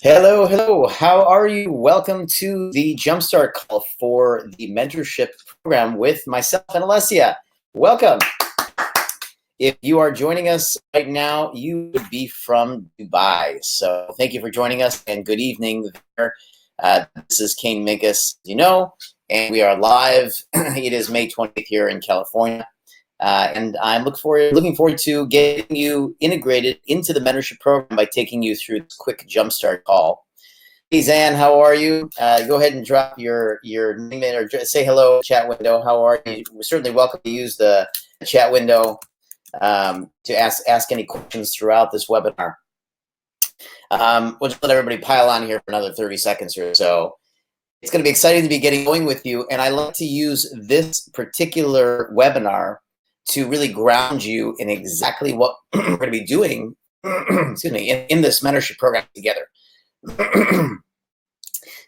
Hello, hello. How are you? Welcome to the Jumpstart call for the mentorship program with myself and Alessia. Welcome. If you are joining us right now, you would be from Dubai. So thank you for joining us and good evening there. This is Kane Minkus, you know, and we are live. It is May 20th here in California. And I'm looking forward to getting you integrated into the mentorship program by taking you through this quick Jumpstart call. Hey, Zan, how are you? Go ahead and drop your name in or say hello in the chat window. How are you? We're certainly welcome to use the chat window to ask any questions throughout this webinar. We'll just let everybody pile on here for another 30 seconds or so. It's going to be exciting to be getting going with you, and I like to use this particular webinar to really ground you in exactly what we're going to be doing excuse me, in this mentorship program together.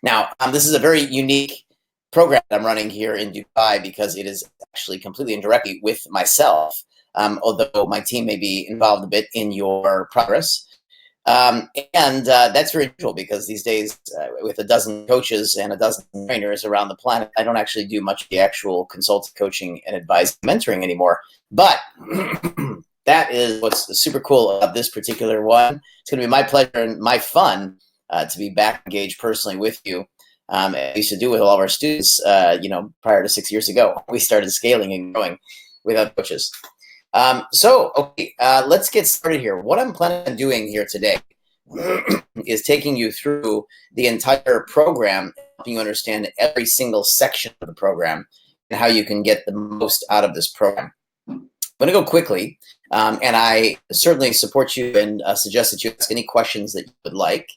Now, this is a very unique program that I'm running here in Dubai because it is actually completely and directly with myself, although my team may be involved a bit in your progress. That's very unusual because these days, with a dozen coaches and a dozen trainers around the planet, I don't actually do much of the actual consultant coaching and advising mentoring anymore. But that is what's super cool about this particular one. It's going to be my pleasure and my fun to be back engaged personally with you. I used to do with all of our students, prior to 6 years ago. We started scaling and growing without coaches. Okay, let's get started here. What I'm planning on doing here today is taking you through the entire program, helping you understand every single section of the program and how you can get the most out of this program. I'm going to go quickly, and I certainly support you and suggest that you ask any questions that you would like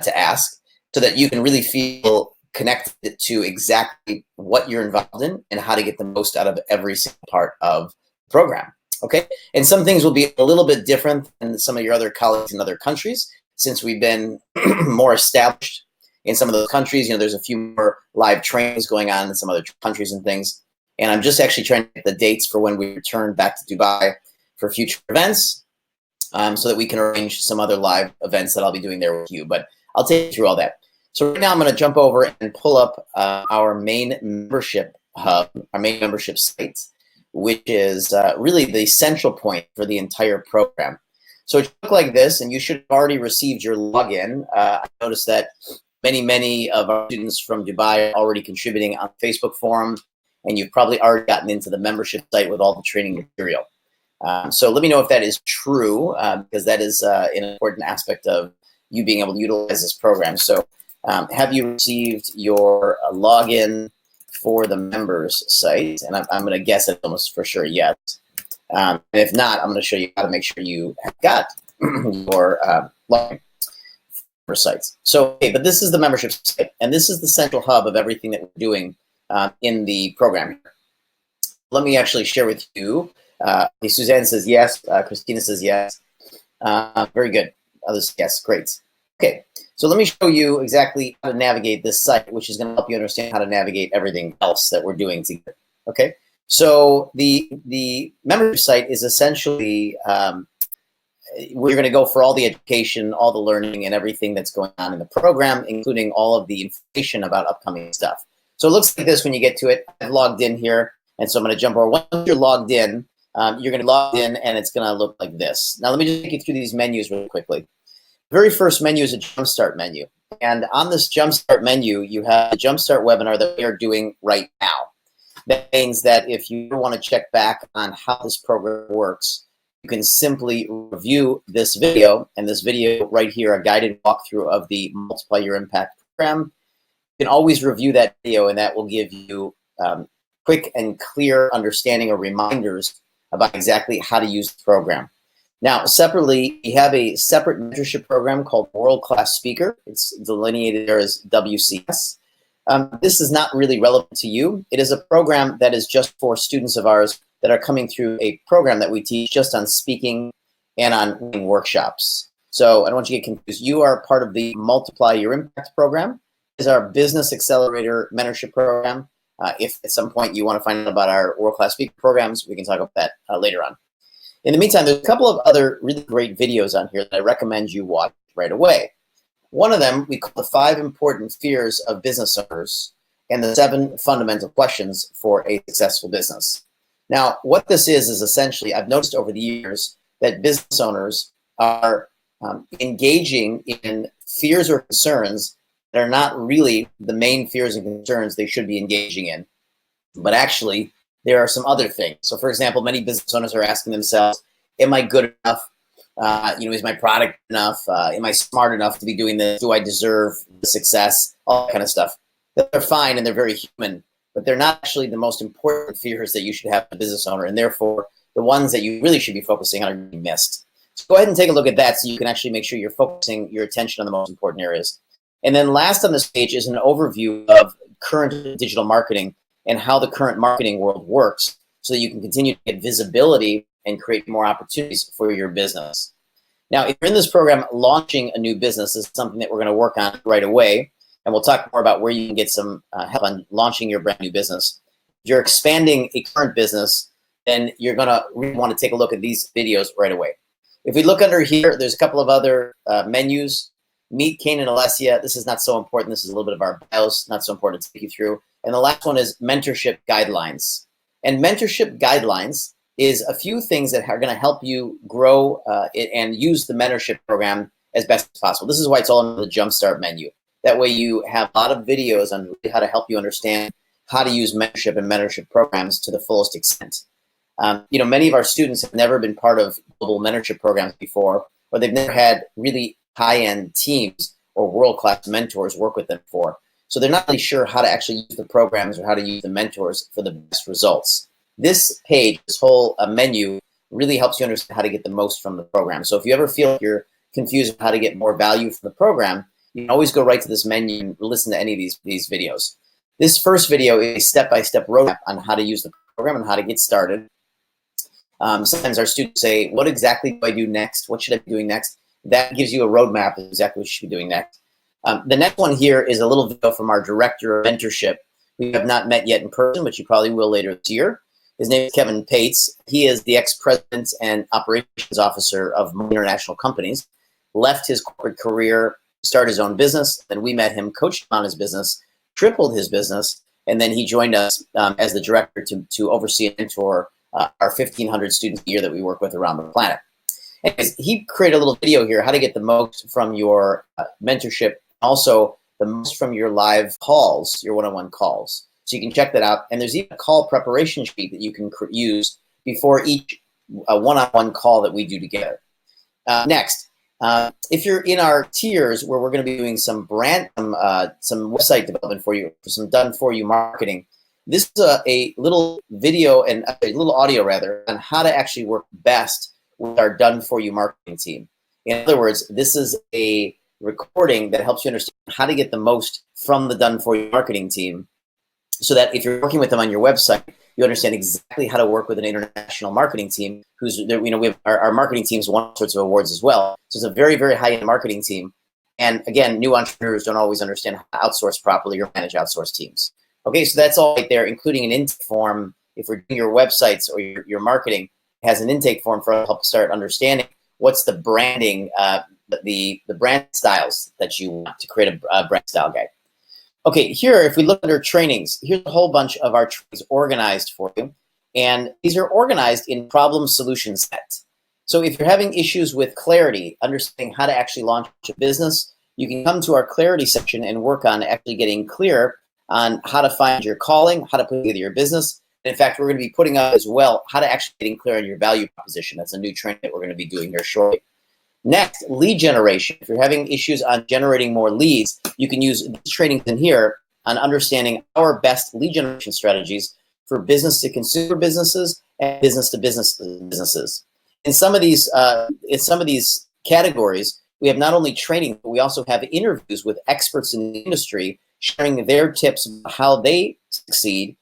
to ask so that you can really feel connected to exactly what you're involved in and how to get the most out of every single part of the program. Okay, and some things will be a little bit different than some of your other colleagues in other countries since we've been more established in some of those countries. There's a few more live trainings going on in some other countries and things. And I'm just actually trying to get the dates for when we return back to Dubai for future events so that we can arrange some other live events that I'll be doing there with you. But I'll take you through all that. So right now I'm going to jump over and pull up our main membership hub, our main membership site, which is really the central point for the entire program. So it should look like this, and you should have already received your login. I noticed that many of our students from Dubai are already contributing on the Facebook forum, and you've probably already gotten into the membership site with all the training material. So let me know if that is true, because that is an important aspect of you being able to utilize this program. So have you received your login for the members site? And I'm going to guess it's almost for sure yes. And if not, I'm going to show you how to make sure you have got your login for sites. So, okay, but this is the membership site, and this is the central hub of everything that we're doing in the program. Let me actually share with you. Suzanne says yes. Christina says yes. Very good. Others, yes. Great. Okay. So let me show you exactly how to navigate this site, which is going to help you understand how to navigate everything else that we're doing together. Okay. So the membership site is essentially we're going to go for all the education, all the learning, and everything that's going on in the program, including all of the information about upcoming stuff. So it looks like this when you get to it. I've logged in here, and so I'm going to jump over. Once you're logged in, you're going to log in, and it's going to look like this. Now let me just take you through these menus really quickly. The very first menu is a Jumpstart menu. And on this Jumpstart menu, you have the Jumpstart webinar that we are doing right now. That means that if you want to check back on how this program works, you can simply review this video, and this video right here, a guided walkthrough of the Multiply Your Impact program. You can always review that video, and that will give you quick and clear understanding or reminders about exactly how to use the program. Now, separately, we have a separate mentorship program called World Class Speaker. It's delineated there as WCS. This is not really relevant to you. It is a program that is just for students of ours that are coming through a program that we teach just on speaking and on workshops. So I don't want you to get confused. You are part of the Multiply Your Impact program. This is our Business Accelerator mentorship program. If at some point you want to find out about our World Class Speaker programs, we can talk about that later on. In the meantime, there's a couple of other really great videos on here that I recommend you watch right away. One of them we call the 5 important fears of business owners and the 7 fundamental questions for a successful business. Now, what this is essentially, I've noticed over the years that business owners are engaging in fears or concerns that are not really the main fears and concerns they should be engaging in, but actually there are some other things. So for example, many business owners are asking themselves, am I good enough? Is my product enough? Am I smart enough to be doing this? Do I deserve the success? All that kind of stuff. They're fine and they're very human, but they're not actually the most important fears that you should have as a business owner, and therefore the ones that you really should be focusing on are being missed. So go ahead and take a look at that so you can actually make sure you're focusing your attention on the most important areas. And then last on this page is an overview of current digital marketing and how the current marketing world works so that you can continue to get visibility and create more opportunities for your business. Now, if you're in this program, launching a new business is something that we're going to work on right away. And we'll talk more about where you can get some help on launching your brand new business. If you're expanding a current business, then you're going to really want to take a look at these videos right away. If we look under here, there's a couple of other menus. Meet Kane and Alessia. This is not so important. This is a little bit of our bios, not so important to take you through. And the last one is mentorship guidelines. And mentorship guidelines is a few things that are going to help you grow and use the mentorship program as best as possible. This is why it's all in the Jumpstart menu. That way you have a lot of videos on how to help you understand how to use mentorship and mentorship programs to the fullest extent. Many of our students have never been part of global mentorship programs before, or they've never had really high-end teams or world-class mentors work with them before. So they're not really sure how to actually use the programs or how to use the mentors for the best results. This page, this whole menu, really helps you understand how to get the most from the program. So if you ever feel like you're confused with how to get more value from the program, you can always go right to this menu and listen to any of these videos. This first video is a step-by-step roadmap on how to use the program and how to get started. Sometimes our students say, what exactly do I do next? What should I be doing next? That gives you a roadmap of exactly what you should be doing next. The next one here is a little video from our director of mentorship. We have not met yet in person, but you probably will later this year. His name is Kevin Pates. He is the ex-president and operations officer of international companies. Left his corporate career, started his own business. Then we met him, coached him on his business, tripled his business, and then he joined us as the director to oversee and mentor our 1,500 students a year that we work with around the planet. Anyways, he created a little video here, how to get the most from your mentorship, also the most from your live calls, your one-on-one calls. So you can check that out. And there's even a call preparation sheet that you can use before each one-on-one call that we do together. Next, if you're in our tiers where we're going to be doing some website development for you, some done-for-you marketing, this is a little video and a little audio rather on how to actually work best with our done-for-you marketing team. In other words, this is a recording that helps you understand how to get the most from the done-for-you marketing team, so that if you're working with them on your website, you understand exactly how to work with an international marketing team who's, we have our marketing teams won all sorts of awards as well. So it's a very, very high-end marketing team. And again, new entrepreneurs don't always understand how to outsource properly or manage outsourced teams. Okay, so that's all right there, including an intake form. If we're doing your websites or your marketing, it has an intake form for us to help start understanding what's the branding, the brand styles that you want to create a brand style guide. Okay, here, if we look under trainings, here's a whole bunch of our trainings organized for you. And these are organized in problem solution set. So if you're having issues with clarity, understanding how to actually launch a business, you can come to our clarity section and work on actually getting clear on how to find your calling, how to put together your business. And in fact, we're going to be putting up as well how to actually getting clear on your value proposition. That's a new training that we're going to be doing here shortly. Next, lead generation. If you're having issues on generating more leads, you can use these trainings in here on understanding our best lead generation strategies for business-to-consumer businesses and business-to-business businesses. In some of these categories, we have not only training, but we also have interviews with experts in the industry sharing their tips on how they succeed.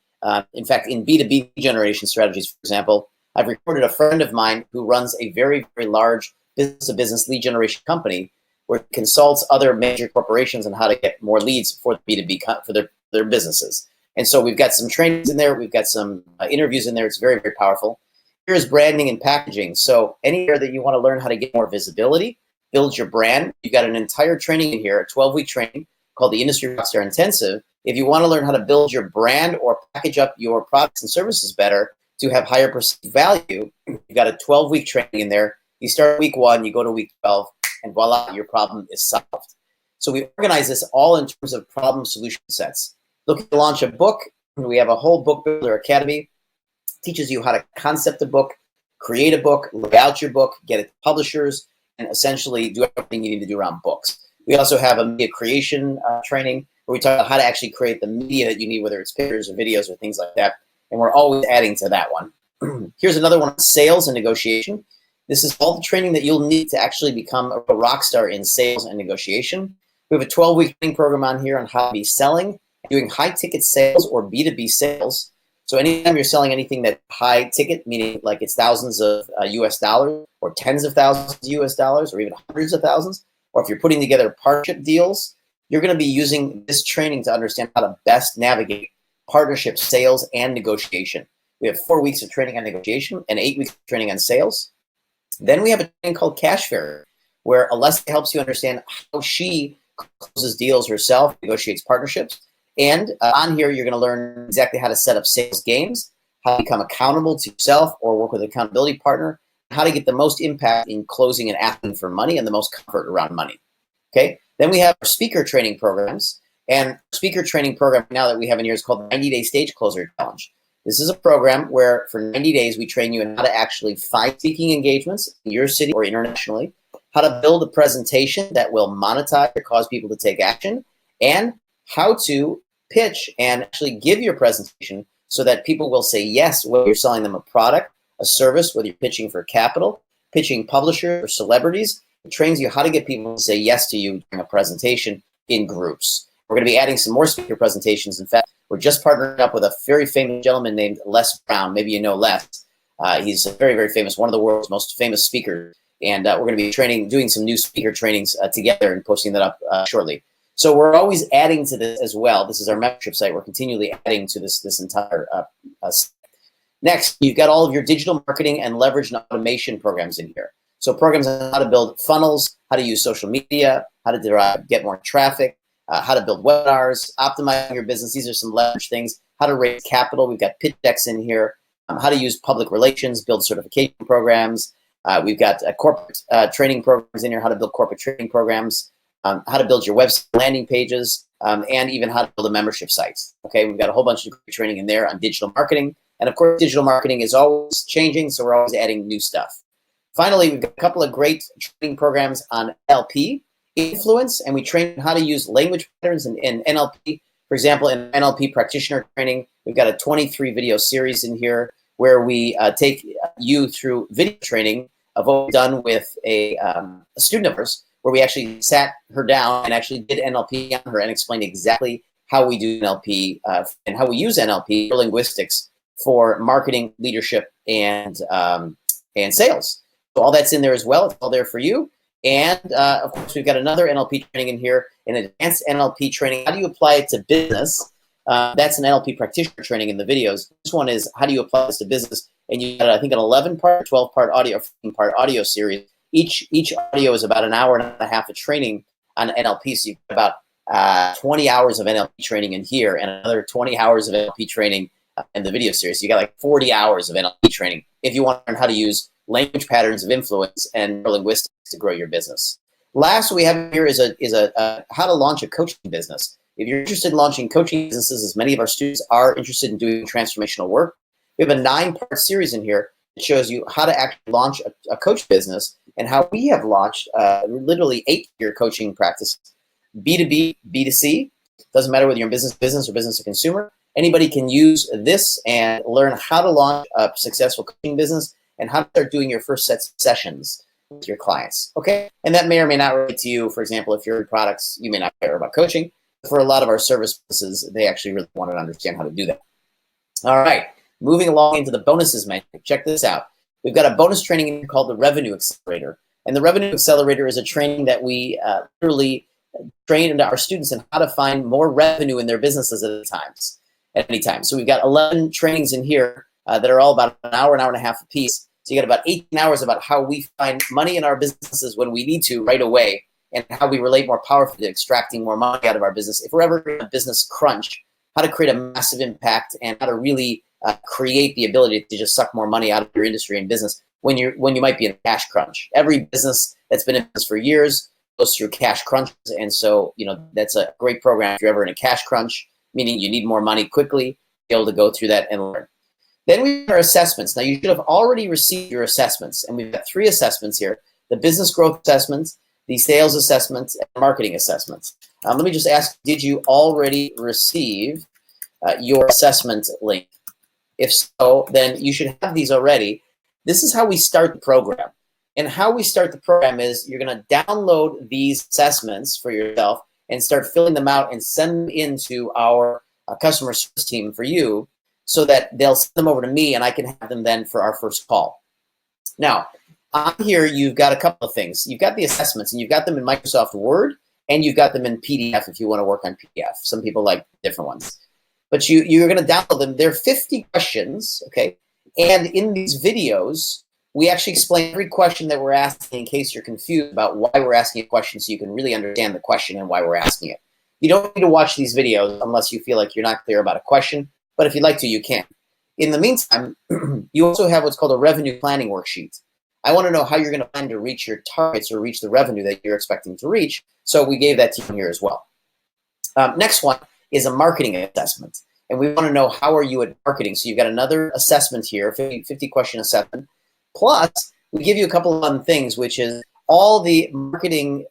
In fact, in B2B generation strategies, for example, I've recorded a friend of mine who runs a very, very large business-to-business lead generation company where it consults other major corporations on how to get more leads for B2B for their businesses. And so we've got some trainings in there. We've got some interviews in there. It's very, very powerful. Here's branding and packaging. So anywhere that you want to learn how to get more visibility build your brand. You've got an entire training in here, a 12-week training called the Industry Rockstar Intensive. If you want to learn how to build your brand or package up your products and services better to have higher perceived value, you've got a 12-week training in there. You start week 1, you go to week 12, and voila, your problem is solved. So we organize this all in terms of problem solution sets. Looking to launch a book, we have a whole book builder academy. Teaches you how to concept a book, create a book, lay out your book, get it to publishers, and essentially do everything you need to do around books. We also have a media creation training where we talk about how to actually create the media that you need, whether it's pictures or videos or things like that. And we're always adding to that one. Here's another one on sales and negotiation. This is all the training that you'll need to actually become a rock star in sales and negotiation. We have a 12-week training program on here on how to be selling, doing high-ticket sales or B2B sales. So anytime you're selling anything that's high ticket, meaning like it's thousands of US dollars or tens of thousands of US dollars or even hundreds of thousands, or if you're putting together partnership deals, you're going to be using this training to understand how to best navigate partnership sales and negotiation. We have 4 weeks of training on negotiation and 8 weeks of training on sales. Then we have a training called Cash Fairy, where Alessia helps you understand how she closes deals herself, negotiates partnerships. And on here, you're going to learn exactly how to set up sales games, how to become accountable to yourself or work with an accountability partner, how to get the most impact in closing and asking for money and the most comfort around money. Okay. Then we have our speaker training programs. And speaker training program now that we have in here is called the 90-Day Stage Closer Challenge. This is a program where for 90 days, we train you in how to actually find speaking engagements in your city or internationally, how to build a presentation that will monetize or cause people to take action, and how to pitch and actually give your presentation so that people will say yes, whether you're selling them a product, a service, whether you're pitching for capital, pitching publishers or celebrities. It trains you how to get people to say yes to you during a presentation in groups. We're going to be adding some more speaker presentations. In fact, we're just partnering up with a very famous gentleman named Les Brown. Maybe you know Les. He's very, very famous, one of the world's most famous speakers. And we're going to be doing some new speaker trainings together and posting that up shortly. So we're always adding to this as well. This is our membership site. We're continually adding to this entire site. Next, you've got all of your digital marketing and leverage and automation programs in here. So programs on how to build funnels, how to use social media, how to get more traffic, how to build webinars, optimize your business. These are some leverage things. How to raise capital. We've got pitch decks in here. How to use public relations, build certification programs. We've got corporate training programs in here. How to build corporate training programs. How to build your website landing pages, and even how to build a membership site. Okay, we've got a whole bunch of training in there on digital marketing. And of course, digital marketing is always changing, so we're always adding new stuff. Finally, we've got a couple of great training programs on NLP, influence, and we train how to use language patterns in NLP. For example, in NLP practitioner training, we've got a 23 video series in here where we take you through video training of what we've done with a student of ours, where we actually sat her down and actually did NLP on her and explained exactly how we do NLP and how we use NLP for linguistics for marketing, leadership, and sales. So all that's in there as well. It's all there for you. And of course, we've got another NLP training in here, an advanced NLP training. How do you apply it to business? That's an NLP practitioner training in the videos. This one is how do you apply this to business? And you got, I think, an 11-part, 12-part audio, 15-part audio series. Each audio is about an hour and a half of training on NLP. So you've got about 20 hours of NLP training in here and another 20 hours of NLP training in the video series. So you got like 40 hours of NLP training if you want to learn how to use language patterns of influence and linguistics to grow your business. Last we have here is a how to launch a coaching business. If you're interested in launching coaching businesses, as many of our students are interested in doing transformational work, we have a 9-part series in here that shows you how to actually launch a coach business and how we have launched literally 8-year coaching practice, B2B, B2C. Doesn't matter whether you're in business or business to consumer. Anybody can use this and learn how to launch a successful coaching business and how to start doing your first set of sessions with your clients. Okay, and that may or may not relate to you. For example, if you're in products, you may not care about coaching. For a lot of our service businesses, they actually really want to understand how to do that. All right, moving along into the bonuses menu. Check this out. We've got a bonus training called the Revenue Accelerator. And the Revenue Accelerator is a training that we literally train our students in how to find more revenue in their businesses at any time. So we've got 11 trainings in here that are all about an hour and a half a piece. So you got about 18 hours about how we find money in our businesses when we need to right away, and how we relate more powerfully to extracting more money out of our business. If we're ever in a business crunch, how to create a massive impact and how to really create the ability to just suck more money out of your industry and business when you might be in a cash crunch. Every business that's been in business for years goes through cash crunches, and so that's a great program if you're ever in a cash crunch, meaning you need more money quickly, be able to go through that and learn. Then we have our assessments. Now you should have already received your assessments, and we've got 3 assessments here: the business growth assessments, the sales assessments, and marketing assessments. Let me just ask, did you already receive your assessment link? If so, then you should have these already. This is how we start the program. And how we start the program is you're going to download these assessments for yourself and start filling them out and send them into our customer service team for you, so that they'll send them over to me and I can have them then for our first call. Now, on here, you've got a couple of things. You've got the assessments, and you've got them in Microsoft Word, and you've got them in PDF if you want to work on PDF. Some people like different ones. But you're going to download them. They're 50 questions, okay? And in these videos, we actually explain every question that we're asking in case you're confused about why we're asking a question, so you can really understand the question and why we're asking it. You don't need to watch these videos unless you feel like you're not clear about a question, but if you'd like to, you can. In the meantime, you also have what's called a revenue planning worksheet. I want to know how you're going to plan to reach your targets or reach the revenue that you're expecting to reach, so we gave that to you here as well. Next one is a marketing assessment, and we want to know how are you at marketing. So you've got another assessment here, 50 question assessment. Plus, we give you a couple of fun things, which is all the marketing.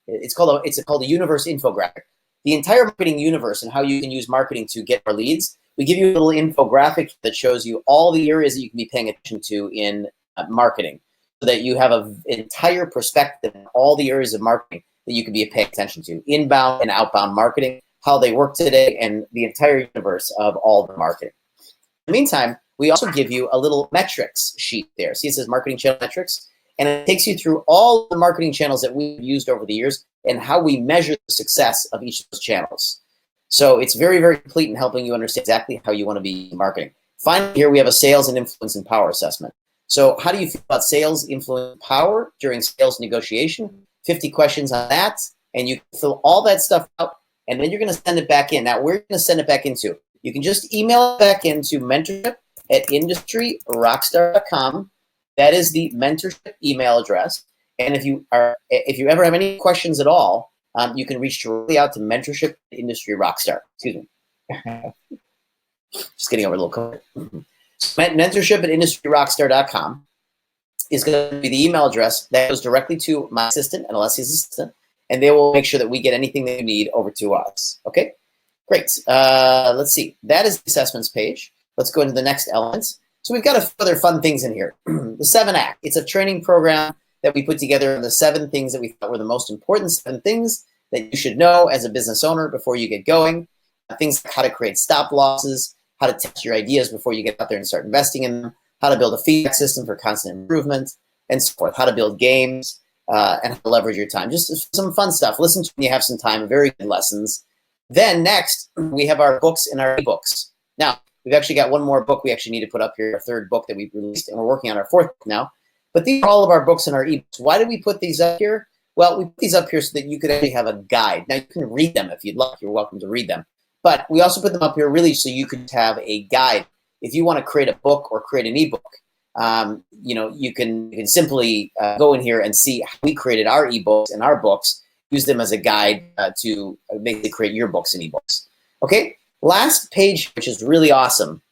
It's called a universe infographic. The entire marketing universe and how you can use marketing to get more leads. We give you a little infographic that shows you all the areas that you can be paying attention to in marketing, so that you have an entire perspective on all the areas of marketing that you can be paying attention to, inbound and outbound marketing, how they work today, and the entire universe of all the marketing. In the meantime, we also give you a little metrics sheet there. See, it says marketing channel metrics, and it takes you through all the marketing channels that we've used over the years and how we measure the success of each of those channels. So it's very, very complete in helping you understand exactly how you want to be marketing. Finally, here we have a sales and influence and power assessment. So how do you feel about sales, influence, and power during sales negotiation? 50 questions on that, and you can fill all that stuff out, and then you're going to send it back in. Now, where are you going to send it back into? You can just email it back into mentorship@industryrockstar.com. That is the mentorship email address. And if you ever have any questions at all, you can reach directly out to mentorship@industryrockstar. Excuse me. Just getting over a little COVID. Mentorship@industryrockstar.com is going to be the email address that goes directly to my assistant and Alessia's assistant, and they will make sure that we get anything that you need over to us. Okay, great. Let's see. That is the assessments page. Let's go into the next elements. So we've got a few other fun things in here. The 7-Act. It's a training program that we put together on the 7 things that we thought were the most important 7 things that you should know as a business owner before you get going. Things like how to create stop losses, how to test your ideas before you get out there and start investing in them, how to build a feedback system for constant improvement, and so forth, how to build games, and how to leverage your time. Just some fun stuff. Listen to when you have some time, very good lessons. Then next, we have our books and our ebooks. Now, we've actually got one more book we actually need to put up here, our 3rd book that we've released, and we're working on our 4th book now. But these are all of our books and our ebooks. Why did we put these up here? Well, we put these up here so that you could actually have a guide. Now, you can read them if you'd like. You're welcome to read them. But we also put them up here really so you could have a guide. If you want to create a book or create an ebook, you can simply go in here and see how we created our ebooks and our books, use them as a guide to basically create your books and ebooks. Okay, last page, which is really awesome,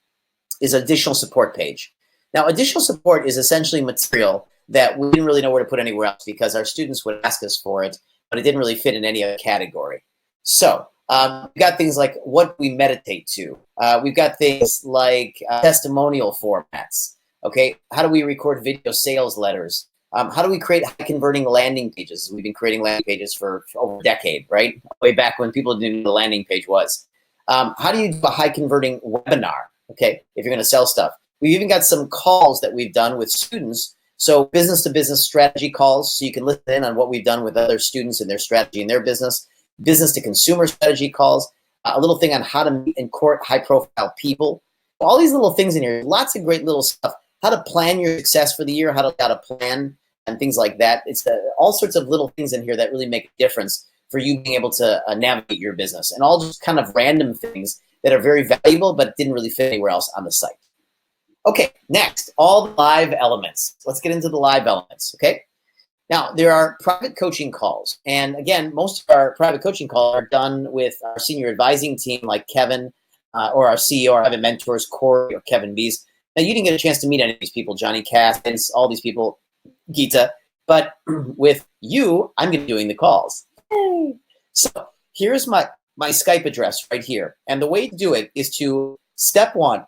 is additional support page. Now, additional support is essentially material that we didn't really know where to put anywhere else because our students would ask us for it, but it didn't really fit in any other category. So we've got things like what we meditate to. We've got things like testimonial formats. Okay, how do we record video sales letters? How do we create high converting landing pages? We've been creating landing pages for over a decade, right? Way back when people didn't know what a landing page was. How do you do a high converting webinar? Okay, if you're going to sell stuff. We've even got some calls that we've done with students. So business to business strategy calls, so you can listen in on what we've done with other students and their strategy in their business. Business to consumer strategy calls, a little thing on how to meet and court high profile people. All these little things in here, lots of great little stuff. how to plan your success for the year, how to plan and things like that. It's all sorts of little things in here that really make a difference for you being able to navigate your business, and all just kind of random things that are very valuable but didn't really fit anywhere else on the site. Okay, next, all the live elements. Let's get into the live elements, okay? Now, there are private coaching calls. And again, most of our private coaching calls are done with our senior advising team like Kevin or our CEO, our private mentors, Corey or Kevin Bees. Now, you didn't get a chance to meet any of these people, Johnny Cass, all these people, Gita. But with you, I'm going to be doing the calls. Yay. So here's my Skype address right here. And the way to do it is to, step one,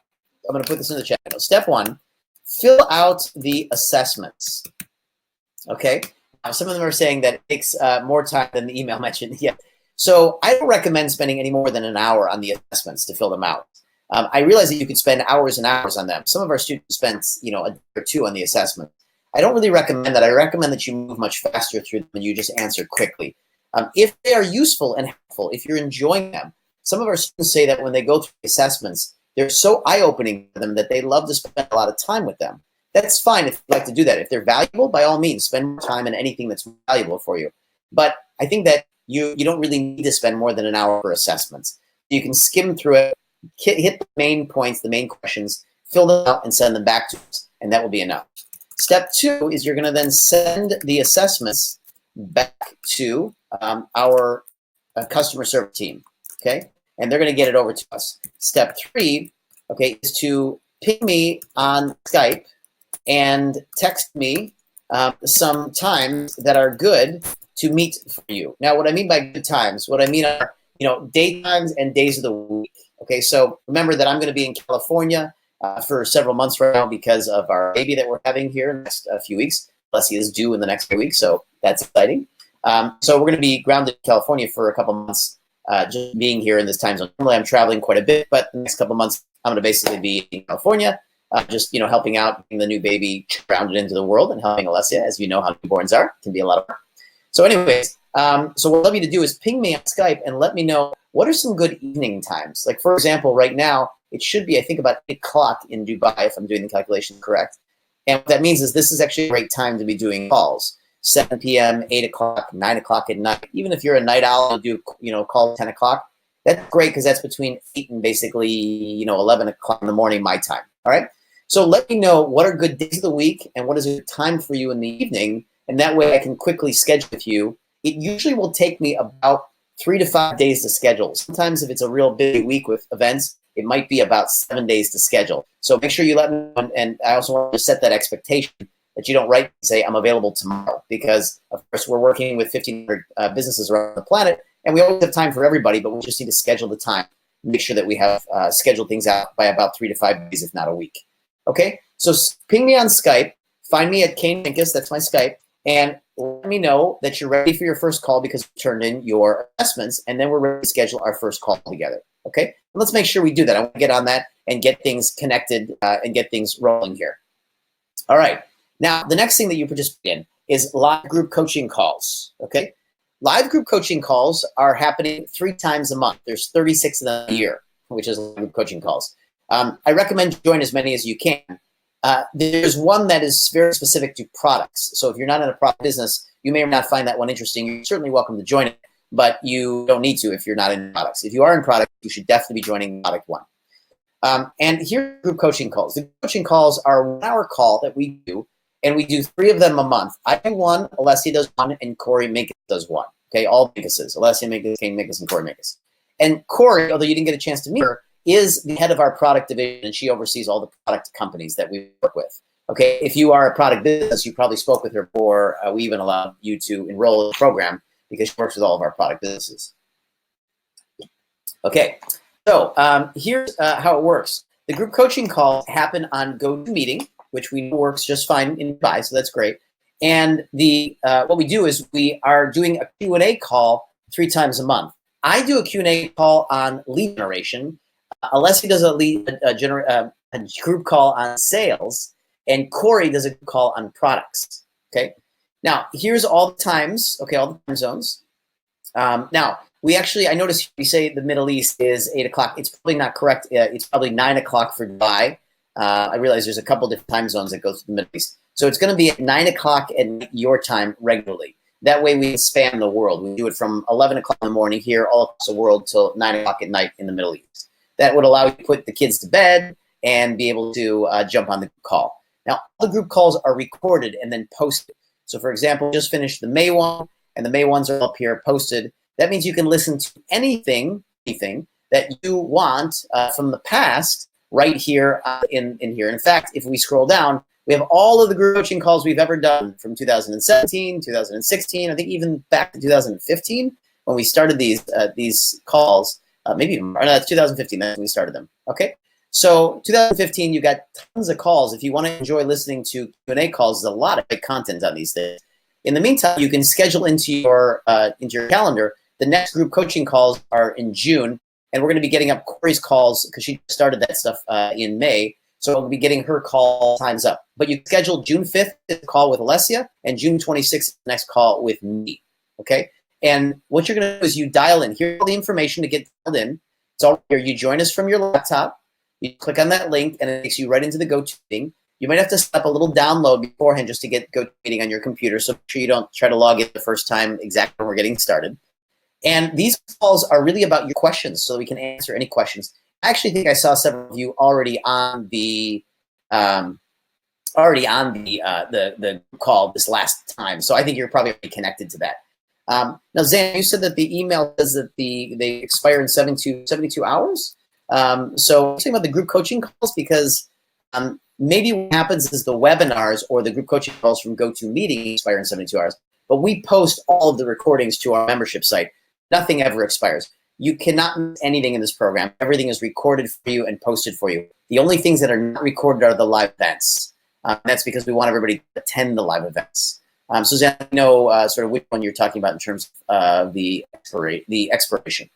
I'm going to put this in the chat. Step one, fill out the assessments. Okay. Now, some of them are saying that it takes more time than the email mentioned. Yeah. So I don't recommend spending any more than an hour on the assessments to fill them out. I realize that you could spend hours and hours on them. Some of our students spend, a day or two on the assessment. I don't really recommend that. I recommend that you move much faster through them and you just answer quickly. If they are useful and helpful, if you're enjoying them, some of our students say that when they go through the assessments, they're so eye-opening for them that they love to spend a lot of time with them. That's fine if you like to do that. If they're valuable, by all means, spend more time in anything that's valuable for you. But I think that you don't really need to spend more than an hour for assessments. You can skim through it, hit the main points, the main questions, fill them out, and send them back to us, and that will be enough. Step two is you're going to then send the assessments back to our customer service team, okay? And they're going to get it over to us. Step three, okay, is to ping me on Skype and text me some times that are good to meet for you. Now, what I mean by good times, what I mean are, day times and days of the week. Okay, so remember that I'm going to be in California for several months right now because of our baby that we're having here in the next few weeks. Leslie is due in the next few weeks, so that's exciting. So we're going to be grounded in California for a couple months, just being here in this time zone. Normally, I'm traveling quite a bit, but the next couple months, I'm going to basically be in California, just helping out, getting the new baby grounded into the world and helping Alessia. As you know how newborns are, it can be a lot of work. So anyways, so what I'd love you to do is ping me on Skype and let me know what are some good evening times. Like, for example, right now, it should be, I think, about 8 o'clock in Dubai, if I'm doing the calculation correct. And what that means is this is actually a great time to be doing calls. 7 p.m., 8 o'clock, 9 o'clock at night. Even if you're a night owl and do, call 10 o'clock, that's great because that's between 8 and basically, 11 o'clock in the morning, my time. All right? So let me know what are good days of the week and what is a good time for you in the evening, and that way I can quickly schedule with you. It usually will take me about 3 to 5 days to schedule. Sometimes if it's a real busy week with events, it might be about 7 days to schedule. So make sure you let me know, and I also want to set that expectation that you don't write and say, I'm available tomorrow, because, of course, we're working with 1,500 businesses around the planet, and we always have time for everybody, but we just need to schedule the time, make sure that we have scheduled things out by about 3 to 5 days, if not a week. Okay? So ping me on Skype, find me at Kane Minkus, that's my Skype, and let me know that you're ready for your first call because you turned in your assessments, and then we're ready to schedule our first call together. Okay? Let's make sure we do that. I want to get on that and get things connected and get things rolling here. All right. Now, the next thing that you participate in is live group coaching calls, okay? Live group coaching calls are happening 3 times a month. There's 36 of them a year, which is live group coaching calls. I recommend you join as many as you can. There's one that is very specific to products. So if you're not in a product business, you may or not find that one interesting. You're certainly welcome to join it, but you don't need to if you're not in products. If you are in products, you should definitely be joining product one. And here are group coaching calls. The coaching calls are a 1-hour call that we do, and we do 3 of them a month. I do 1, Alessia does 1, and Corey Minkus does 1. Okay, all Minkuses. Alessia Minkus, Kane Minkus, and Corey Minkus. And Corey, although you didn't get a chance to meet her, is the head of our product division, and she oversees all the product companies that we work with. Okay, if you are a product business, you probably spoke with her before. We even allow you to enroll in the program because she works with all of our product businesses. Okay, so here's how it works. The group coaching calls happen on GoToMeeting, which we know works just fine in Dubai, so that's great. And what we do is we are doing a Q&A call 3 times a month. I do a Q&A call on lead generation. Alessia does a group call on sales, and Corey does a group call on products. Okay. Now here's all the times. Okay, all the time zones. Now I noticed we say the Middle East is 8 o'clock. It's probably not correct. It's probably 9 o'clock for Dubai. I realize there's a couple different time zones that go through the Middle East. So it's going to be at 9 o'clock at your time regularly. That way we can span the world. We do it from 11 o'clock in the morning here all across the world till 9 o'clock at night in the Middle East. That would allow you to put the kids to bed and be able to jump on the call. Now, all the group calls are recorded and then posted. So, for example, just finished the May one, and the May ones are up here posted. That means you can listen to anything that you want from the past right here in here. In fact, if we scroll down, we have all of the group coaching calls we've ever done from 2017, 2016, I think even back to 2015 when we started these calls. Maybe even, no, that's 2015. That's when we started them. Okay, so 2015, you got tons of calls. If you want to enjoy listening to Q&A calls, there's a lot of great content on these things. In the meantime, you can schedule into your calendar. The next group coaching calls are in June, and we're going to be getting up Corey's calls because she started that stuff in May. So we'll be getting her call times up. But you schedule June 5th call with Alessia and June 26th next call with me. Okay. And what you're going to do is you dial in. Here's all the information to get dialed in. It's all here. You join us from your laptop. You click on that link, and it takes you right into the GoToMeeting. You might have to set up a little download beforehand just to get GoToMeeting on your computer. So make sure you don't try to log in the first time exactly when we're getting started. And these calls are really about your questions, so we can answer any questions. I actually think I saw several of you already on the call this last time. So I think you're probably already connected to that. Now, Zan, you said that the email says that they expire in 72 hours. So I'm talking about the group coaching calls because maybe what happens is the webinars or the group coaching calls from GoToMeeting expire in 72 hours. But we post all of the recordings to our membership site. Nothing ever expires. You cannot miss anything in this program. Everything is recorded for you and posted for you. The only things that are not recorded are the live events. That's because we want everybody to attend the live events. So Zan, I know sort of which one you're talking about in terms of the expiration.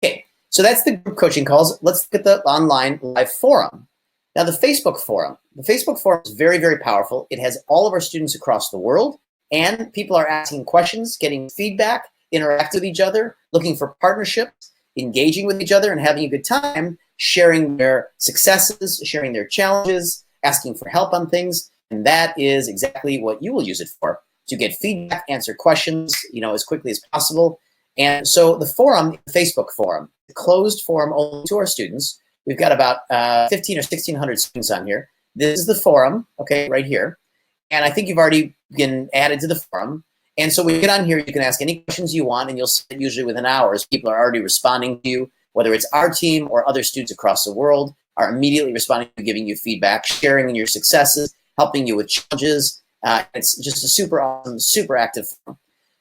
Okay, so that's the group coaching calls. Let's look at the online live forum. Now, the Facebook forum. The Facebook forum is very, very powerful. It has all of our students across the world, and people are asking questions, getting feedback, interact with each other, looking for partnerships, engaging with each other, and having a good time, sharing their successes, sharing their challenges, asking for help on things. And that is exactly what you will use it for, to get feedback, answer questions, as quickly as possible. And so the forum, the Facebook forum, the closed forum only to our students. We've got about 15 or 1,600 students on here. This is the forum, okay, right here. And I think you've already been added to the forum. And so when you get on here, you can ask any questions you want, and you'll see it usually within hours. People are already responding to you, whether it's our team or other students across the world are immediately responding to giving you feedback, sharing in your successes, helping you with challenges. It's just a super awesome, super active forum.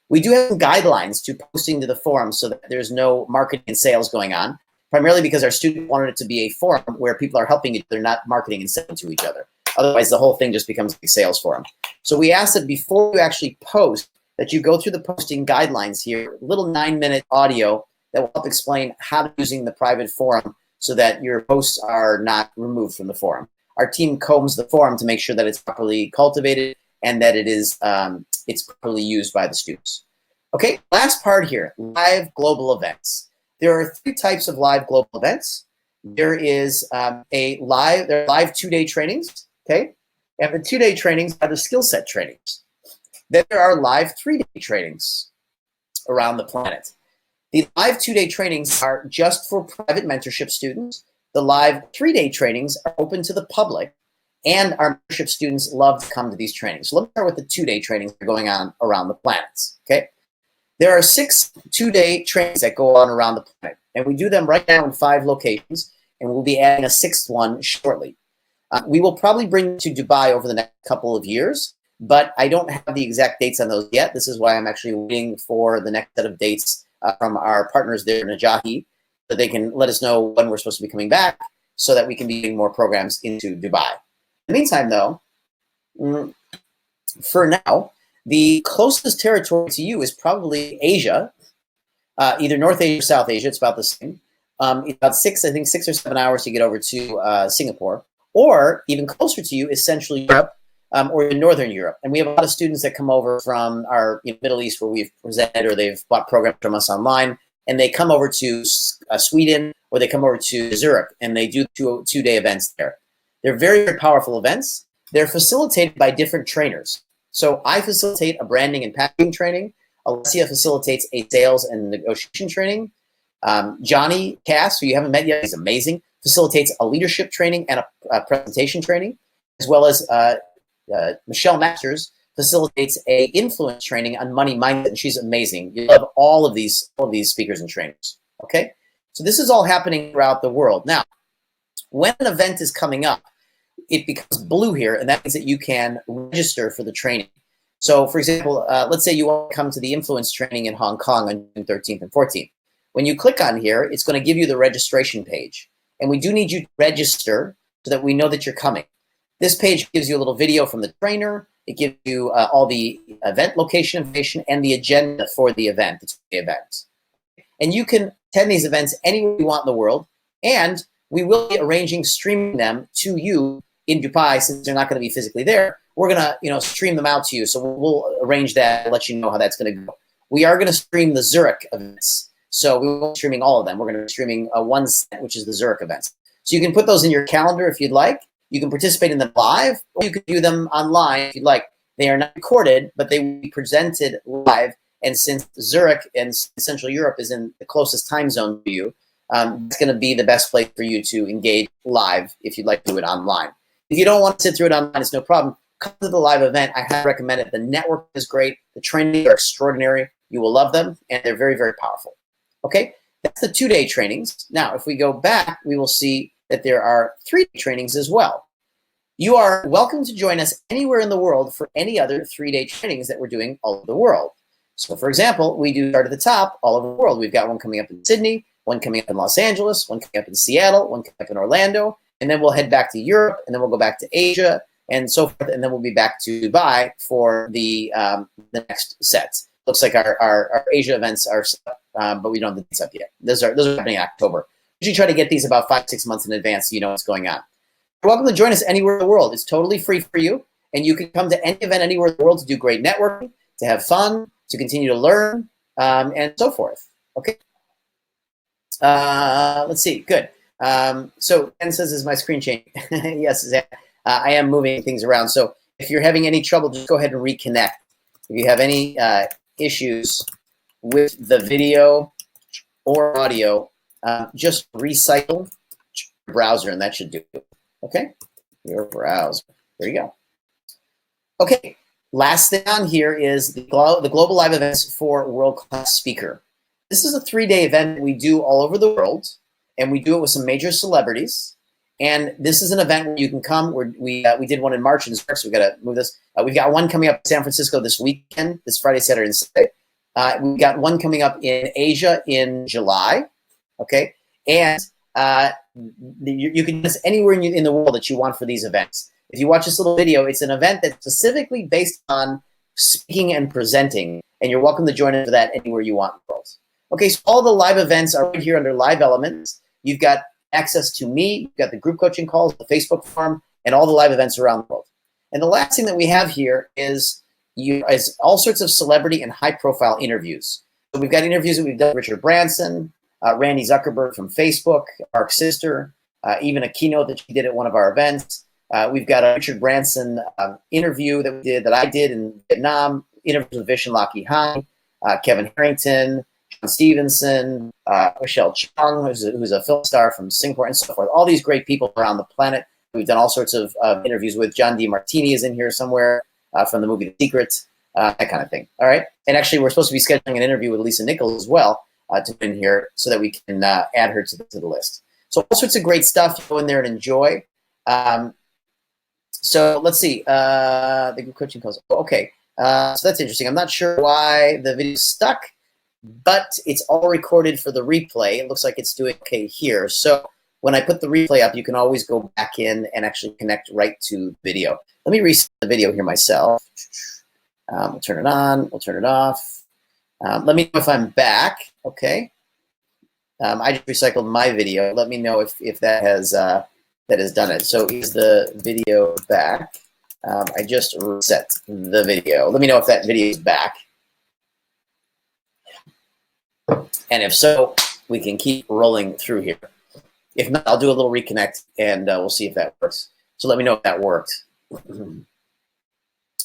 We do have some guidelines to posting to the forum so that there's no marketing and sales going on, primarily because our students wanted it to be a forum where people are helping each other, not marketing and selling to each other. Otherwise, the whole thing just becomes a sales forum. So we ask that before you actually post, that you go through the posting guidelines here, a little 9-minute audio that will help explain how to using the private forum so that your posts are not removed from the forum. Our team combs the forum to make sure that it's properly cultivated and that it is it's properly used by the students. Okay, last part here, live global events. There are 3 types of live global events. There is there are live 2-day trainings, okay? And the 2-day trainings are the skill set trainings. Then there are live 3-day trainings around the planet. The live 2-day trainings are just for private mentorship students. The live 3-day trainings are open to the public, and our mentorship students love to come to these trainings. So let me start with the 2-day trainings that are going on around the planets, okay? There are 6 2-day trainings that go on around the planet, and we do them right now in 5 locations, and we'll be adding a 6th one shortly. We will probably bring to Dubai over the next couple of years, but I don't have the exact dates on those yet. This is why I'm actually waiting for the next set of dates from our partners there, Najahi, so they can let us know when we're supposed to be coming back so that we can be doing more programs into Dubai. In the meantime, though, for now, the closest territory to you is probably Asia, either North Asia or South Asia. It's about the same. It's about 6 or 7 hours to get over to Singapore. Or even closer to you is Central Europe or in Northern Europe. And we have a lot of students that come over from our Middle East where we've presented or they've bought programs from us online. And they come over to Sweden or they come over to Zurich and they do 2-day events there. They're very, very powerful events. They're facilitated by different trainers. So I facilitate a branding and packaging training. Alessia facilitates a sales and negotiation training. Johnny Cass, who you haven't met yet, he's amazing, facilitates a leadership training and a presentation training, as well as Michelle Masters facilitates a influence training on money mindset, and she's amazing. You love all of these speakers and trainers. Okay, so this is all happening throughout the world. Now, when an event is coming up, it becomes blue here, and that means that you can register for the training. So, for example, let's say you want to come to the influence training in Hong Kong on June 13th and 14th. When you click on here, it's going to give you the registration page, and we do need you to register so that we know that you're coming. This page gives you a little video from the trainer. It gives you all the event location information and the agenda for the event. It's the event. And you can attend these events anywhere you want in the world, and we will be arranging streaming them to you in Dubai since they're not going to be physically there. We're going to stream them out to you. So we'll arrange that and let you know how that's going to go. We are going to stream the Zurich events. So we won't be streaming all of them. We're going to be streaming one set, which is the Zurich events. So you can put those in your calendar if you'd like. You can participate in them live, or you can do them online if you'd like. They are not recorded, but they will be presented live. And since Zurich and Central Europe is in the closest time zone to you, it's going to be the best place for you to engage live if you'd like to do it online. If you don't want to sit through it online, it's no problem. Come to the live event. I highly recommend it. The network is great. The trainings are extraordinary. You will love them, and they're very, very powerful. Okay, that's the 2-day trainings. Now, if we go back, we will see that there are 3-day trainings as well. You are welcome to join us anywhere in the world for any other 3-day trainings that we're doing all over the world. So, for example, we do start at the top all over the world. We've got one coming up in Sydney, one coming up in Los Angeles, one coming up in Seattle, one coming up in Orlando, and then we'll head back to Europe, and then we'll go back to Asia, and so forth, and then we'll be back to Dubai for the next set. Looks like our Asia events are set up, but we don't have the dates up yet. Those are happening in October. We usually try to get these about 5-6 months in advance so you know what's going on. You're welcome to join us anywhere in the world. It's totally free for you, and you can come to any event anywhere in the world to do great networking, to have fun, to continue to learn, and so forth. Okay. Let's see. Good. So Ken says, "Is my screen changing?" Yes, I am moving things around. So if you're having any trouble, just go ahead and reconnect. If you have any issues with the video or audio, just recycle your browser, and that should do it. Okay, your browser. There you go. Okay, last thing on here is the Global Live Events for World-Class Speaker. This is a 3-day event we do all over the world, and we do it with some major celebrities. And this is an event where you can come. We did one in March in Zurich, so we've got to move this. We've got one coming up in San Francisco this weekend, this Friday, Saturday, and Sunday. We've got one coming up in Asia in July. Okay, and you can do this anywhere in the world that you want for these events. If you watch this little video, it's an event that's specifically based on speaking and presenting, and you're welcome to join in for that anywhere you want in the world. Okay, so all the live events are right here under Live Elements. You've got access to me, you've got the group coaching calls, the Facebook forum, and all the live events around the world. And the last thing that we have here is all sorts of celebrity and high-profile interviews. So we've got interviews that we've done with Richard Branson, Randy Zuckerberg from Facebook, Mark's sister, even a keynote that she did at one of our events. We've got a Richard Branson interview that I did in Vietnam, interviews with Vishen Lakhi Hang, Kevin Harrington, John Stevenson, Michelle Chung, who's a film star from Singapore, and so forth. All these great people around the planet. We've done all sorts of interviews with. John DeMartini is in here somewhere from the movie The Secret, that kind of thing. All right. And actually, we're supposed to be scheduling an interview with Lisa Nichols as well to put in here so that we can add her to the list. So all sorts of great stuff. Go in there and enjoy. So let's see. The group coaching calls. Okay. So that's interesting. I'm not sure why the video's stuck, but it's all recorded for the replay. It looks like it's doing okay here. So when I put the replay up, you can always go back in and actually connect right to video. Let me reset the video here myself. We'll turn it on. We'll turn it off. Let me know if I'm back. Okay. I just recycled my video. Let me know if that has done it. So is the video back? I just reset the video. Let me know if that video is back. And if so, we can keep rolling through here. If not, I'll do a little reconnect, and we'll see if that works. So let me know if that worked.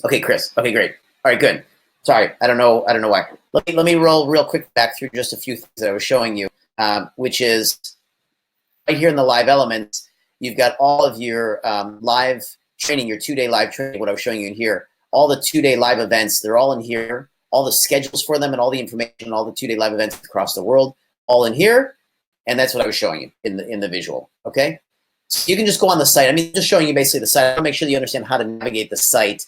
Okay, Chris. Okay, great. All right, good. Sorry, I don't know why. Let me roll real quick back through just a few things that I was showing you, which is right here in the live elements. You've got all of your live training, your 2-day live training. What I was showing you in here, all the 2-day live events, they're all in here. All the schedules for them and all the information, all the 2-day live events across the world, all in here. And that's what I was showing you in the visual. Okay, so you can just go on the site. I mean, just showing you basically the site. I want to make sure that you understand how to navigate the site.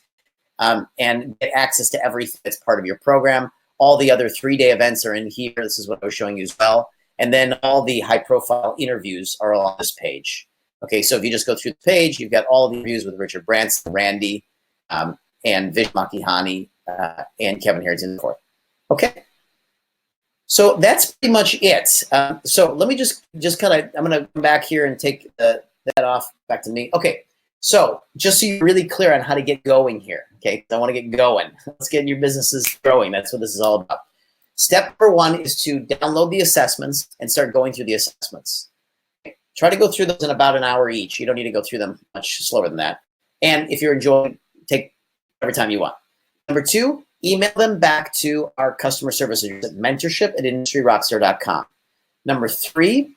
And get access to everything that's part of your program. All the other 3-day events are in here. This is what I was showing you as well. And then all the high-profile interviews are all on this page. Okay, so if you just go through the page, you've got all the interviews with Richard Branson, Randy, and Vish Makihani, and Kevin Harrington, and so forth. Okay, so that's pretty much it. So let me just kind of, I'm going to come back here and take that off back to me. Okay. So just so you're really clear on how to get going here, okay? I want to get going. Let's get your businesses growing. That's what this is all about. Step number 1 is to download the assessments and start going through the assessments. Okay? Try to go through those in about an hour each. You don't need to go through them much slower than that. And if you're enjoying, take every time you want. Number 2, email them back to our customer service at mentorship@industryrockstar.com. Number 3,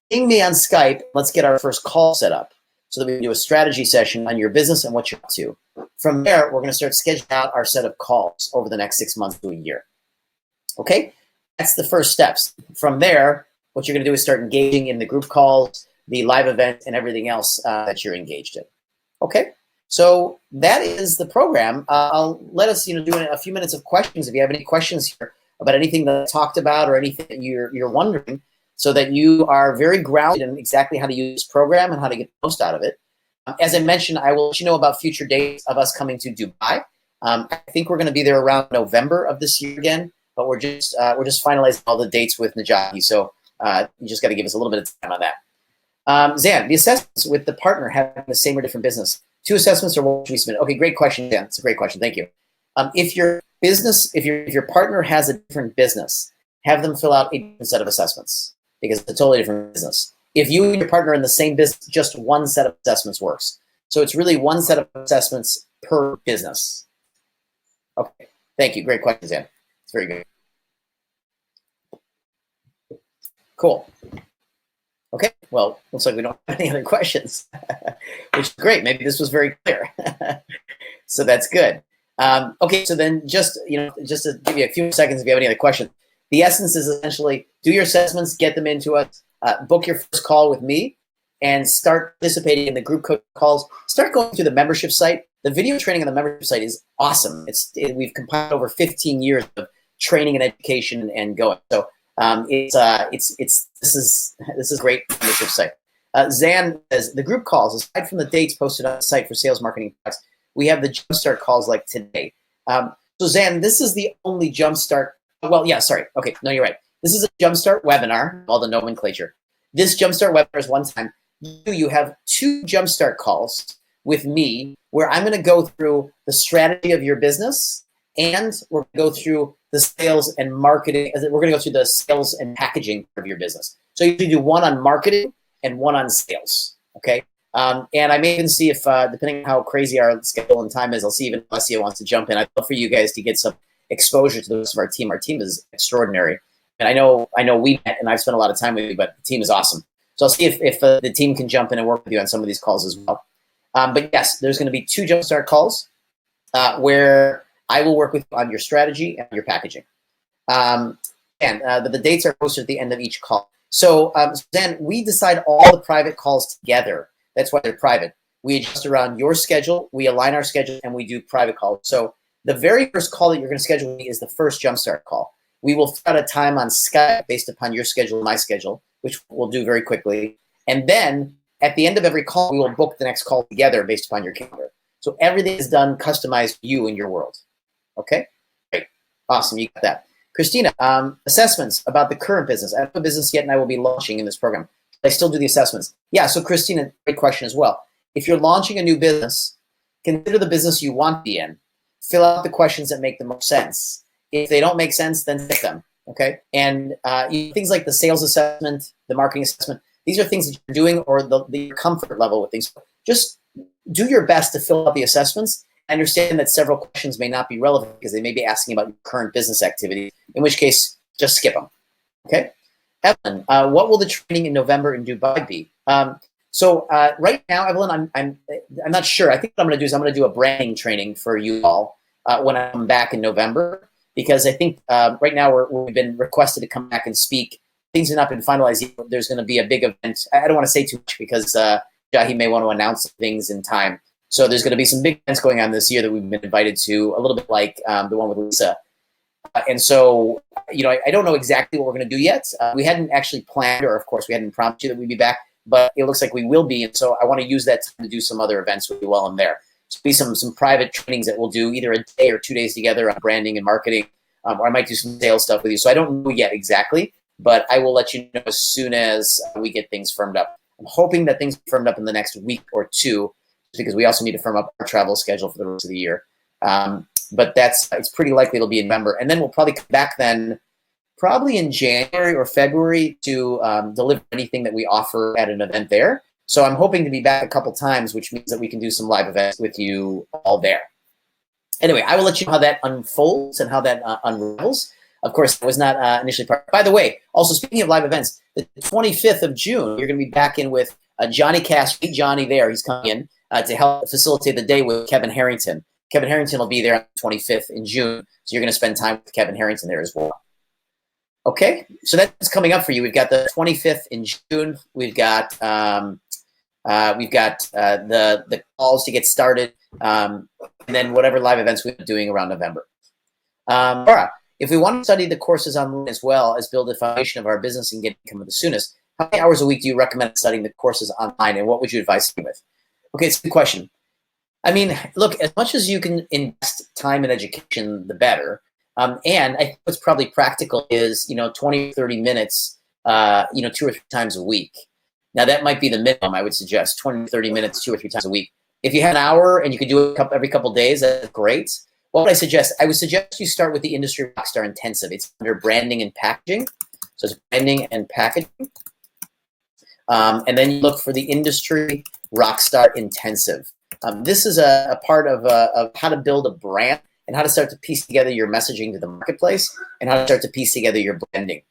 ping me on Skype. Let's get our first call set up, so that we can do a strategy session on your business and what you're up to. From there, we're going to start scheduling out our set of calls over the next 6 months to a year. Okay? That's the first steps. From there, what you're going to do is start engaging in the group calls, the live event, and everything else that you're engaged in. Okay? So that is the program. I'll let us do a few minutes of questions if you have any questions here about anything that I talked about or anything that you're wondering, so that you are very grounded in exactly how to use this program and how to get the most out of it. As I mentioned, I will let you know about future dates of us coming to Dubai. I think we're going to be there around November of this year again, but we're just finalizing all the dates with Najati. So you just got to give us a little bit of time on that. Zan, the assessments with the partner having the same or different business. 2 assessments or what should we submit? Okay, great question, Zan. It's a great question. Thank you. If your partner has a different business, have them fill out a different set of assessments, because it's a totally different business. If you and your partner are in the same business, just one set of assessments works. So it's really one set of assessments per business. Okay, thank you. Great question, Zan. It's very good. Cool. Okay, well, looks like we don't have any other questions, which is great. Maybe this was very clear. So that's good. Okay, so then just to give you a few seconds if you have any other questions. The essence is essentially do your assessments, get them into us, book your first call with me, and start participating in the group calls. Start going through the membership site. The video training on the membership site is awesome. We've compiled over 15 years of training and education and going. So this is great membership site. Zan says the group calls, aside from the dates posted on the site for sales marketing products, we have the Jumpstart calls like today. So Zan, this is the only Jumpstart. Well, yeah, sorry. Okay, no, you're right. This is a Jumpstart webinar, all the nomenclature. This Jumpstart webinar is one time. You have 2 Jumpstart calls with me where I'm going to go through the strategy of your business, and we're going to go through the sales and marketing. We're going to go through the sales and packaging of your business. So you do one on marketing and one on sales, okay? And I may even see if, depending on how crazy our schedule and time is, I'll see even Alessia wants to jump in. I'd love for you guys to get some exposure to the rest of our team. Our team is extraordinary. And I know we met and I've spent a lot of time with you, but the team is awesome. So I'll see if the team can jump in and work with you on some of these calls as well. But yes, there's going to be 2 Jumpstart calls where I will work with you on your strategy and your packaging. But the dates are posted at the end of each call. So then we decide all the private calls together. That's why they're private. We adjust around your schedule, we align our schedule, and we do private calls. So the very first call that you're going to schedule with me is the first Jumpstart call. We will set a time on Skype based upon your schedule and my schedule, which we'll do very quickly. And then at the end of every call, we will book the next call together based upon your calendar. So everything is done customized to you and your world. Okay? Great. Awesome. You got that. Christina, assessments about the current business. I don't have a business yet, and I will be launching in this program. I still do the assessments. Yeah, so Christina, great question as well. If you're launching a new business, consider the business you want to be in. Fill out the questions that make the most sense. If they don't make sense, then pick them, okay? And things like the sales assessment, the marketing assessment, these are things that you're doing or the comfort level with things. Just do your best to fill out the assessments. I understand that several questions may not be relevant because they may be asking about your current business activity, in which case, just skip them. Okay? Evelyn, what will the training in November in Dubai be? So right now, Evelyn, I'm not sure. I think what I'm going to do is I'm going to do a branding training for you all when I come back in November, because I think right now we've been requested to come back and speak. Things have not been finalized yet. There's going to be a big event. I don't want to say too much because Jahi may want to announce things in time. So there's going to be some big events going on this year that we've been invited to, a little bit like the one with Lisa. And so, I don't know exactly what we're going to do yet. We hadn't actually planned, or of course we hadn't promised you that we'd be back, but it looks like we will be. And so I want to use that time to do some other events with you while I'm there. So be some private trainings that we'll do either a day or 2 days together on branding and marketing, or I might do some sales stuff with you. So I don't know yet exactly, but I will let you know as soon as we get things firmed up. I'm hoping that things are firmed up in the next week or two, because we also need to firm up our travel schedule for the rest of the year. But it's pretty likely it'll be in November. And then we'll probably come back then, probably in January or February, to deliver anything that we offer at an event there. So I'm hoping to be back a couple times, which means that we can do some live events with you all there. Anyway, I will let you know how that unfolds and how that unravels. Of course, it was not initially part. By the way, also speaking of live events, the 25th of June, you're going to be back in with Johnny Cash. Meet Johnny there. He's coming in to help facilitate the day with Kevin Harrington. Kevin Harrington will be there on the 25th in June, so you're going to spend time with Kevin Harrington there as well. Okay, so that's coming up for you. We've got the 25th in June. We've got the calls to get started, and then whatever live events we're doing around November. Laura, if we want to study the courses online as well as build the foundation of our business and get income the soonest, how many hours a week do you recommend studying the courses online, and what would you advise me with? Okay, it's a good question. I mean, look, as much as you can invest time in education, the better. And I think what's probably practical is, 20, 30 minutes, 2 or 3 times a week. Now, that might be the minimum I would suggest, 20, 30 minutes, 2 or 3 times a week. If you have an hour and you could do it every couple of days, that's great. What would I suggest? I would suggest you start with the Industry Rockstar Intensive. It's under branding and packaging. So it's branding and packaging. And then you look for the Industry Rockstar Intensive. This is a part of how to build a brand and how to start to piece together your messaging to the marketplace and how to start to piece together your branding.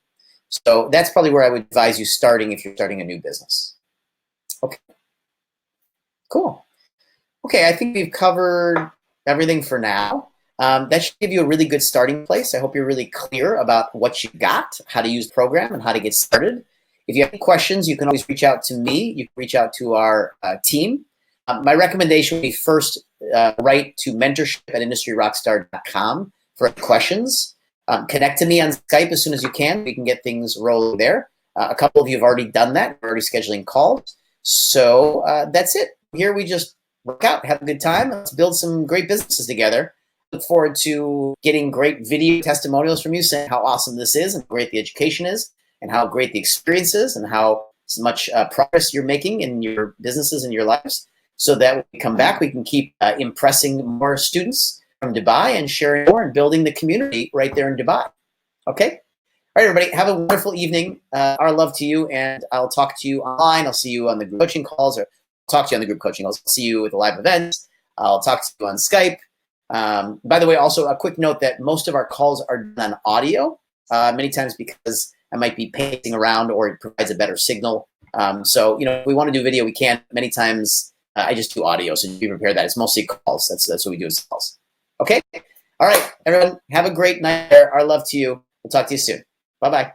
So that's probably where I would advise you starting if you're starting a new business. Okay, cool. Okay, I think we've covered everything for now. That should give you a really good starting place. I hope you're really clear about what you got, how to use the program, and how to get started. If you have any questions, you can always reach out to me. You can reach out to our team. My recommendation would be first write to mentorship@industryrockstar.com for questions. Connect to me on Skype as soon as you can. We can get things rolling there. A couple of you have already done that. We're already scheduling calls. So that's it. Here we just work out, have a good time. Let's build some great businesses together. Look forward to getting great video testimonials from you saying how awesome this is and how great the education is and how great the experience is and how much progress you're making in your businesses and your lives, so that when we come back, we can keep impressing more students from Dubai and sharing more and building the community right there in Dubai. Okay? All right, everybody, have a wonderful evening. Our love to you, and I'll talk to you online. I'll see you on the group coaching calls, or talk to you on the group coaching calls. I'll see you with the live events. I'll talk to you on Skype. By the way, also a quick note that most of our calls are done on audio, many times because I might be pacing around or it provides a better signal. So, if we want to do video, we can. Many times I just do audio, so be prepared that. It's mostly calls. That's what we do is calls. Okay? All right, everyone, have a great night there. Our love to you. We'll talk to you soon. Bye-bye.